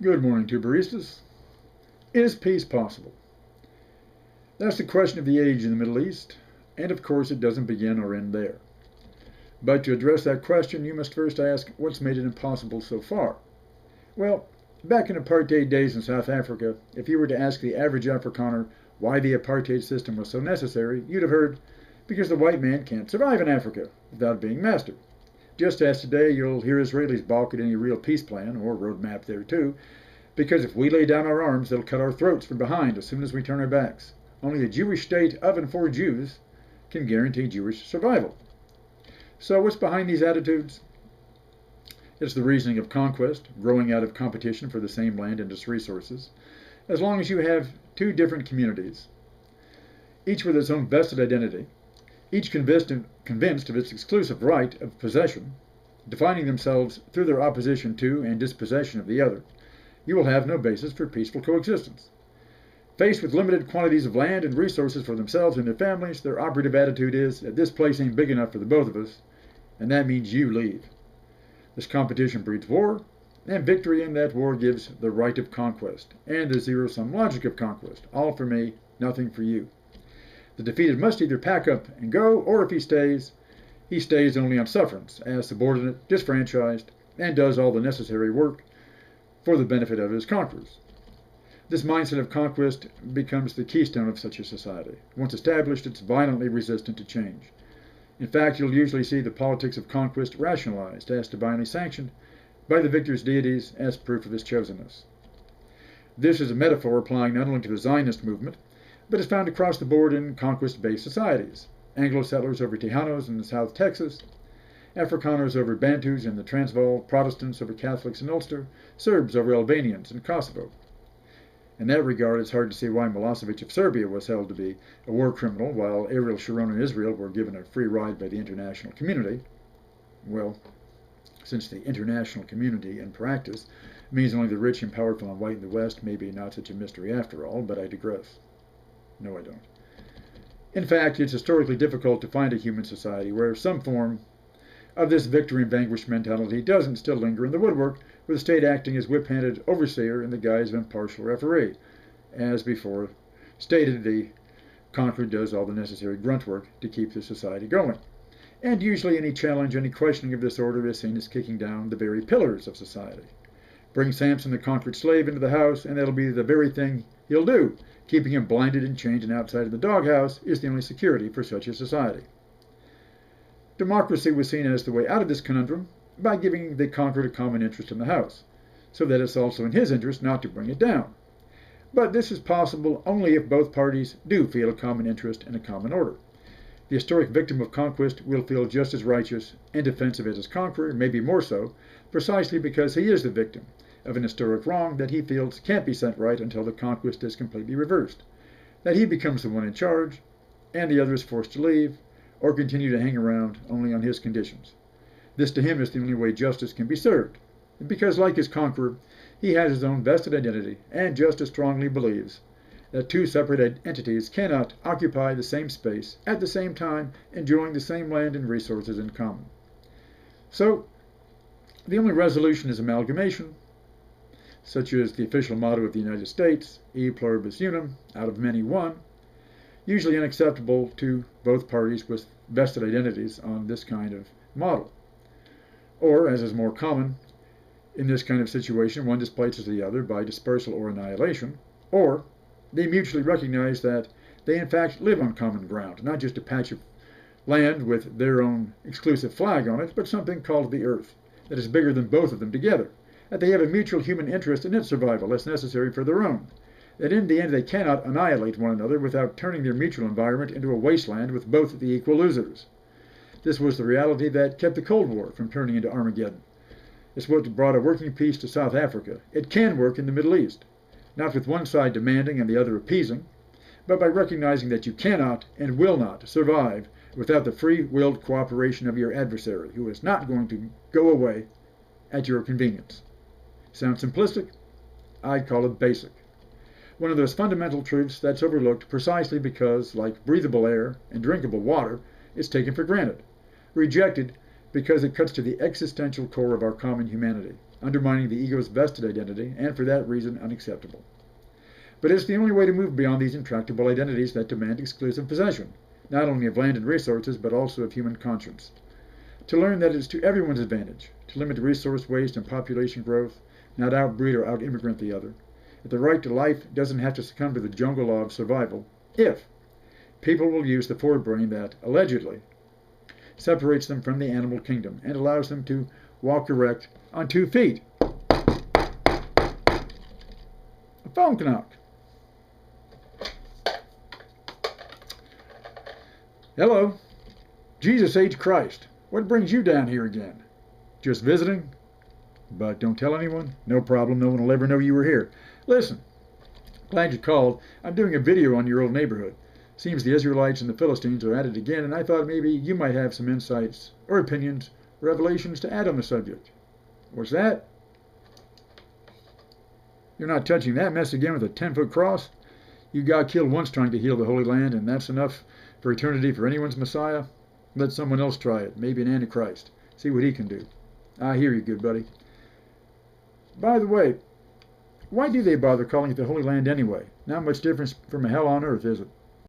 Good morning to baristas. Is peace possible? That's the question of the age in the Middle East, and of course it doesn't begin or end there. But to address that question, you must first ask what's made it impossible so far. Well, back in apartheid days in South Africa, if you were to ask the average Afrikaner why the apartheid system was so necessary, you'd have heard, because the white man can't survive in Africa without being mastered. Just as today you'll hear Israelis balk at any real peace plan, or roadmap there too, because if we lay down our arms, they'll cut our throats from behind as soon as we turn our backs. Only a Jewish state of and for Jews can guarantee Jewish survival. So what's behind these attitudes? It's the reasoning of conquest, growing out of competition for the same land and its resources. As long as you have two different communities, each with its own vested identity, each convinced of its exclusive right of possession, defining themselves through their opposition to and dispossession of the other, you will have no basis for peaceful coexistence. Faced with limited quantities of land and resources for themselves and their families, their operative attitude is that this place ain't big enough for the both of us, and that means you leave. This competition breeds war, and victory in that war gives the right of conquest, and the zero-sum logic of conquest. All for me, nothing for you. The defeated must either pack up and go, or if he stays only on sufferance, as subordinate, disfranchised, and does all the necessary work for the benefit of his conquerors. This mindset of conquest becomes the keystone of such a society. Once established, it's violently resistant to change. In fact, you'll usually see the politics of conquest rationalized as divinely sanctioned by the victor's deities as proof of his chosenness. This is a metaphor applying not only to the Zionist movement, but is found across the board in conquest-based societies. Anglo settlers over Tejanos in South Texas, Afrikaners over Bantus in the Transvaal, Protestants over Catholics in Ulster, Serbs over Albanians in Kosovo. In that regard, it's hard to see why Milosevic of Serbia was held to be a war criminal, while Ariel Sharon and Israel were given a free ride by the international community. Well, since the international community in practice means only the rich and powerful and white in the West, maybe not such a mystery after all, but I digress. No, I don't. In fact, it's historically difficult to find a human society where some form of this victory and vanquish mentality doesn't still linger in the woodwork, with the state acting as whip-handed overseer in the guise of impartial referee. As before stated, the conquered does all the necessary grunt work to keep the society going. And usually any challenge, any questioning of this order is seen as kicking down the very pillars of society. Bring Samson, the conquered slave, into the house, and that'll be the very thing he'll do. Keeping him blinded and chained and outside of the doghouse is the only security for such a society. Democracy was seen as the way out of this conundrum by giving the conquered a common interest in the house, so that it's also in his interest not to bring it down. But this is possible only if both parties do feel a common interest and a common order. The historic victim of conquest will feel just as righteous and defensive as his conqueror, maybe more so, precisely because he is the victim of an historic wrong that he feels can't be set right until the conquest is completely reversed, that he becomes the one in charge, and the other is forced to leave, or continue to hang around only on his conditions. This to him is the only way justice can be served, because like his conqueror, he has his own vested identity and just as strongly believes that two separate entities cannot occupy the same space at the same time, enjoying the same land and resources in common. So, the only resolution is amalgamation, such as the official motto of the United States, e pluribus unum, out of many one, usually unacceptable to both parties with vested identities on this kind of model. Or, as is more common, in this kind of situation, one displaces the other by dispersal or annihilation, or they mutually recognize that they in fact live on common ground, not just a patch of land with their own exclusive flag on it, but something called the earth, that is bigger than both of them together, that they have a mutual human interest in its survival as necessary for their own, that in the end they cannot annihilate one another without turning their mutual environment into a wasteland with both the equal losers. This was the reality that kept the Cold War from turning into Armageddon. It's what brought a working peace to South Africa. It can work in the Middle East, not with one side demanding and the other appeasing, but by recognizing that you cannot and will not survive without the free-willed cooperation of your adversary, who is not going to go away at your convenience. Sounds simplistic? I'd call it basic. One of those fundamental truths that's overlooked precisely because, like breathable air and drinkable water, it's taken for granted, rejected because it cuts to the existential core of our common humanity. undermining the ego's vested identity, and for that reason unacceptable. But it's the only way to move beyond these intractable identities that demand exclusive possession, not only of land and resources, but also of human conscience. To learn that it is to everyone's advantage to limit resource waste and population growth, not outbreed or out-immigrant the other. That the right to life doesn't have to succumb to the jungle law of survival if people will use the forebrain that, allegedly, separates them from the animal kingdom and allows them to walk erect on 2 feet. A phone knock. Hello. Jesus H. Christ. What brings you down here again? Just visiting? But don't tell anyone? No problem. No one will ever know you were here. Listen. Glad you called. I'm doing a video on your old neighborhood. Seems the Israelites and the Philistines are at it again, and I thought maybe you might have some insights or opinions, revelations to add on the subject. What's that? You're not touching that mess again with a 10-foot cross? You got killed once trying to heal the Holy Land, and that's enough for eternity for anyone's Messiah? Let someone else try it, maybe an Antichrist. See what he can do. I hear you, good buddy. By the way, why do they bother calling it the Holy Land anyway? Not much difference from a hell on earth, is it?